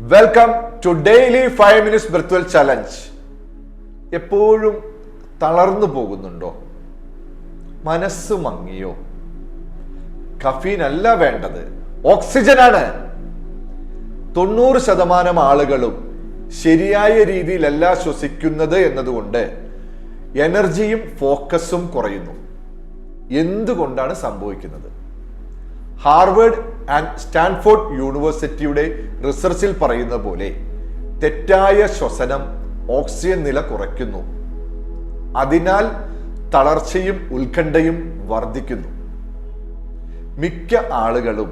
Welcome to daily 5 minutes virtual challenge. എപ്പോഴും തളർന്നു പോകുന്നുണ്ടോ? മനസ്സ് മങ്ങിയോ? കഫീൻ അല്ല വേണ്ടത്, ഓക്സിജനാണ്. 90% ആളുകളും ശരിയായ രീതിയിലല്ല ശ്വസിക്കുന്നത് എന്നതുകൊണ്ട് എനർജിയും ഫോക്കസും കുറയുന്നു. എന്തുകൊണ്ടാണ് സംഭവിക്കുന്നത്? ഹാർവേഡ് ആൻഡ് സ്റ്റാൻഫോർഡ് യൂണിവേഴ്സിറ്റിയുടെ റിസർച്ചിൽ പറയുന്ന പോലെ തെറ്റായ ശ്വസനം ഓക്സിജൻ നില കുറയ്ക്കുന്നു. അതിനാൽ തളർച്ചയും ഉത്കണ്ഠയും വർദ്ധിക്കുന്നു. മിക്ക ആളുകളും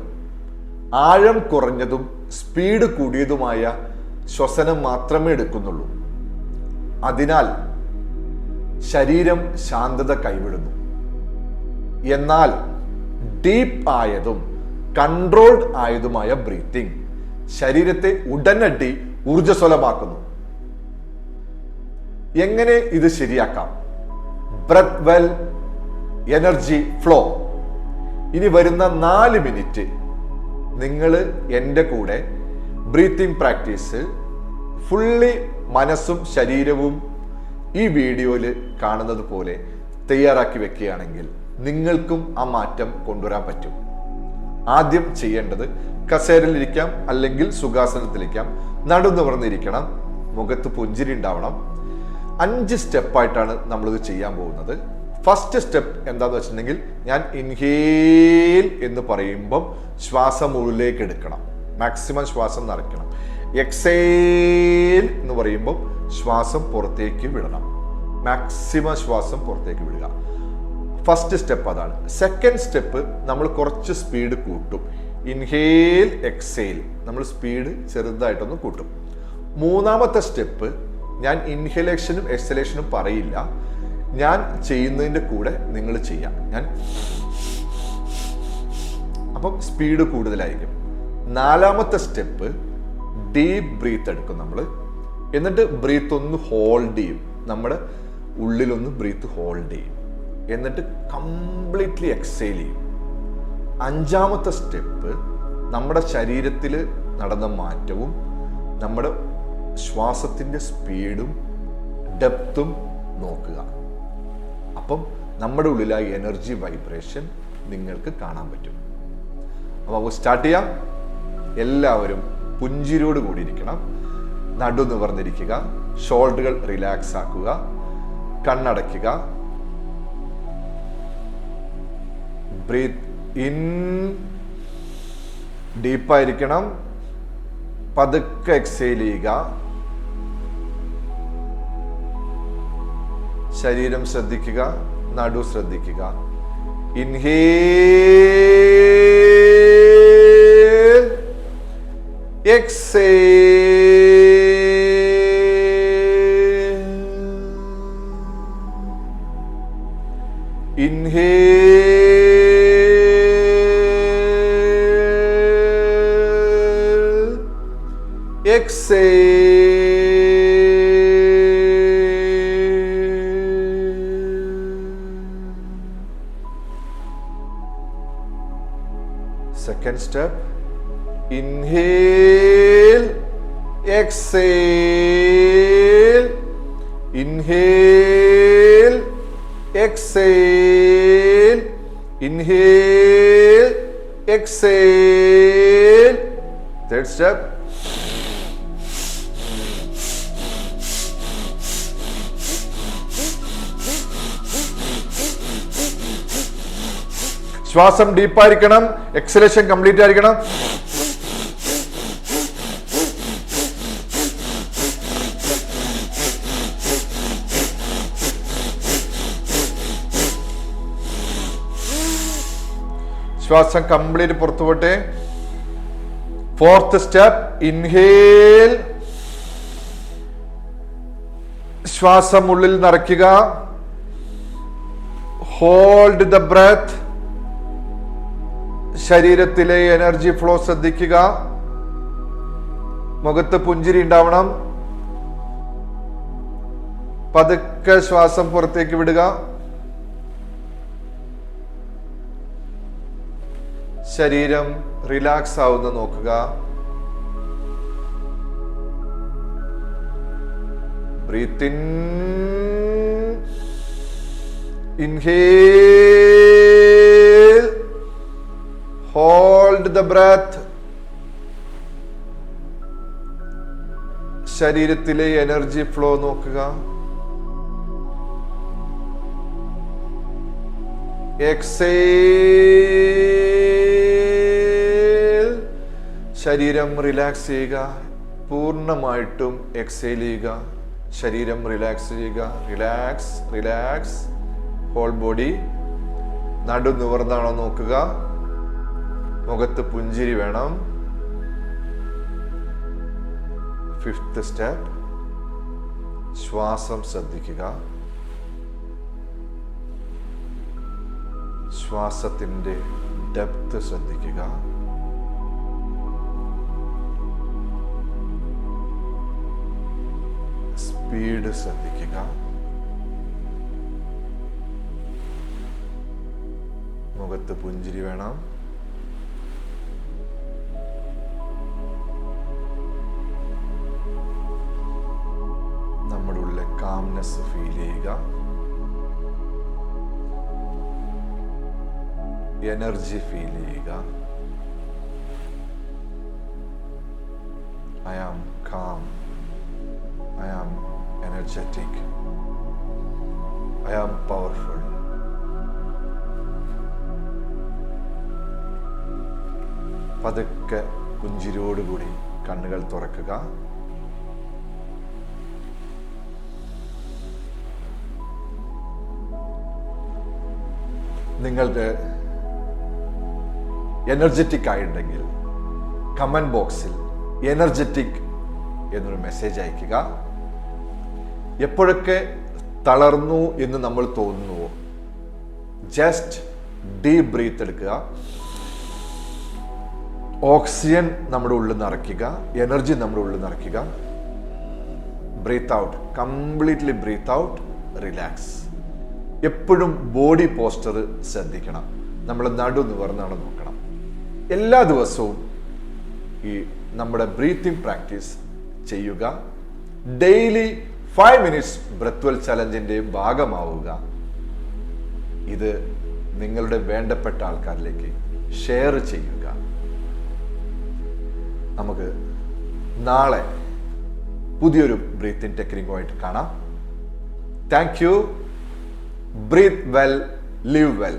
ആഴം കുറഞ്ഞതും സ്പീഡ് കൂടിയതുമായ ശ്വസനം മാത്രമേ എടുക്കുന്നുള്ളൂ. അതിനാൽ ശരീരം ശാന്തത കൈവിടുന്നു. എന്നാൽ ഡീപ്പ് ആയതും കൺട്രോൾഡ് ആയതുമായ ബ്രീത്തിങ് ശരീരത്തെ ഉടനടി ഊർജ്ജസ്വലമാക്കുന്നു. എങ്ങനെ ഇത് ശരിയാക്കാം? Breathe well, energy flow. ഇനി വരുന്ന 4 മിനിറ്റ് നിങ്ങൾ എൻ്റെ കൂടെ ബ്രീത്തിങ് പ്രാക്ടീസ് ഫുള്ളി മനസ്സും ശരീരവും ഈ വീഡിയോയിൽ കാണുന്നത് പോലെ തയ്യാറാക്കി വെക്കുകയാണെങ്കിൽ നിങ്ങൾക്കും ആ മാറ്റം കൊണ്ടുവരാൻ പറ്റും. ആദ്യം ചെയ്യേണ്ടത് കസേരയിലിരിക്കാം, അല്ലെങ്കിൽ സുഖാസനത്തിലിരിക്കാം. നടു നിവർന്നിരിക്കണം, മുഖത്ത് പുഞ്ചിരി ഉണ്ടാവണം. 5 സ്റ്റെപ്പായിട്ടാണ് നമ്മളിത് ചെയ്യാൻ പോകുന്നത്. ഫസ്റ്റ് സ്റ്റെപ്പ് എന്താന്ന് വെച്ചിട്ടുണ്ടെങ്കിൽ, ഞാൻ ഇൻഹേൽ എന്ന് പറയുമ്പം ശ്വാസം ഉള്ളിലേക്ക് എടുക്കണം, മാക്സിമം ശ്വാസം നിറയ്ക്കണം. എക്സേൽ എന്ന് പറയുമ്പോൾ ശ്വാസം പുറത്തേക്ക് വിടണം, മാക്സിമം ശ്വാസം പുറത്തേക്ക് വിടുക. ഫസ്റ്റ് സ്റ്റെപ്പ് അതാണ്. സെക്കൻഡ് സ്റ്റെപ്പ് നമ്മൾ കുറച്ച് സ്പീഡ് കൂട്ടും. ഇൻഹേൽ എക്സേൽ നമ്മൾ സ്പീഡ് ചെറുതായിട്ടൊന്ന് കൂട്ടും. മൂന്നാമത്തെ സ്റ്റെപ്പ് ഞാൻ ഇൻഹലേഷനും എക്സലേഷനും പറയില്ല, ഞാൻ ചെയ്യുന്നതിൻ്റെ കൂടെ നിങ്ങൾ ചെയ്യാം. അപ്പം സ്പീഡ് കൂടുതലായിരിക്കും. നാലാമത്തെ സ്റ്റെപ്പ് ഡീപ്പ് ബ്രീത്ത് എടുക്കും നമ്മൾ, എന്നിട്ട് ബ്രീത്ത് ഒന്ന് ഹോൾഡ് ചെയ്യും. നമ്മുടെ ഉള്ളിലൊന്ന് ബ്രീത്ത് ഹോൾഡ് ചെയ്യും, എന്നിട്ട് കംപ്ലീറ്റ്ലി എക്സേൽ ചെയ്യും. അഞ്ചാമത്തെ സ്റ്റെപ്പ് നമ്മുടെ ശരീരത്തിൽ നടന്ന മാറ്റവും നമ്മുടെ ശ്വാസത്തിൻ്റെ സ്പീഡും ഡെപ്തും നോക്കുക. അപ്പം നമ്മുടെ ഉള്ളിലായ എനർജി വൈബ്രേഷൻ നിങ്ങൾക്ക് കാണാൻ പറ്റും. അപ്പോൾ നമുക്ക് സ്റ്റാർട്ട് ചെയ്യാം. എല്ലാവരും പുഞ്ചിരിയോട് കൂടി ഇരിക്കണം. നടു നിവർന്നിരിക്കുക, ഷോൾഡറുകൾ റിലാക്സ് ആക്കുക, കണ്ണടയ്ക്കുക. Breath in, ഡീപ്പായിരിക്കണം. പതുക്കെ എക്സേൽ ചെയ്യുക. ശരീരം ശ്രദ്ധിക്കുക, നടു ശ്രദ്ധിക്കുക. Inhale, exhale, inhale, exhale. Second step, inhale, exhale, inhale, exhale, inhale, exhale. Third step, ശ്വാസം ഡീപ്പായിരിക്കണം, എക്സലേഷൻ കംപ്ലീറ്റ് ആയിരിക്കണം. ശ്വാസം കംപ്ലീറ്റ് പുറത്തു പോട്ടെ. ഫോർത്ത് സ്റ്റെപ്പ്, ഇൻഹേൽ, ശ്വാസം ഉള്ളിൽ നിറയ്ക്കുക. Hold the breath. ശരീരത്തിലെ എനർജി ഫ്ലോ ശ്രദ്ധിക്കുക. മുഖത്ത് പുഞ്ചിരി ഉണ്ടാവണം. പതുക്കെ ശ്വാസം പുറത്തേക്ക് വിടുക. ശരീരം റിലാക്സ് ആവുന്ന നോക്കുക. Breathe in. Inhale. Hold the breath. ശരീരത്തിലെ എനർജി ഫ്ലോ നോക്കുക. എക്സേൽ. ശരീരം റിലാക്സ് ചെയ്യുക. പൂർണ്ണമായിട്ടും എക്സേൽ ചെയ്യുക. ശരീരം റിലാക്സ് ചെയ്യുക. Relax, relax. Whole body. നടു നിവർന്നാണോ നോക്കുക. മുഖത്ത് പുഞ്ചിരി വേണം. ഫിഫ്ത്ത് സ്റ്റെപ്പ്, ശ്വാസം ശ്രദ്ധിക്കുക. ശ്വാസത്തിൻ്റെ ഡെപ്ത് ശ്രദ്ധിക്കുക. സ്പീഡ് ശ്രദ്ധിക്കുക. മുഖത്ത് പുഞ്ചിരി വേണം. നമ്മുടെ ഉള്ളിലെ കാംനെസ് ഫീൽ ചെയ്യുക. എനർജി ഫീൽ ചെയ്യുക. I am calm. I am energetic. I am powerful. പതുക്കെ പുഞ്ചിരിയോടുകൂടി കണ്ണുകൾ തുറക്കുക. നിങ്ങൾക്ക് എനർജറ്റിക് ആയിട്ടുണ്ടെങ്കിൽ കമന്റ് ബോക്സിൽ എനർജറ്റിക് എന്നൊരു മെസ്സേജ് അയക്കുക. എപ്പോഴൊക്കെ തളർന്നു എന്ന് നമ്മൾ തോന്നുന്നുവോ, ജസ്റ്റ് ഡീപ് ബ്രീത്ത് എടുക്കുക. ഓക്സിജൻ നമ്മുടെ ഉള്ളിൽ നിറയ്ക്കുക. എനർജി നമ്മുടെ ഉള്ളിൽ നിറയ്ക്കുക. Breath out. Completely breath out. Relax. എപ്പോഴും ബോഡി പോസ്റ്റർ ശ്രദ്ധിക്കണം. നമ്മൾ നടു നിവർന്നാണ് നോക്കണം. എല്ലാ ദിവസവും ഈ നമ്മുടെ ബ്രീത്തിങ് പ്രാക്ടീസ് ചെയ്യുക. ഡെയിലി 5 minutes ബ്രെത്ത്വെൽ ചലഞ്ചിൻ്റെ ഭാഗമാവുക. ഇത് നിങ്ങളുടെ വേണ്ടപ്പെട്ട ആൾക്കാരിലേക്ക് ഷെയർ ചെയ്യുക. നമുക്ക് നാളെ പുതിയൊരു ബ്രീത്തിങ് ടെക്നിക്കുമായിട്ട് കാണാം. Thank you. Breathe well, live well.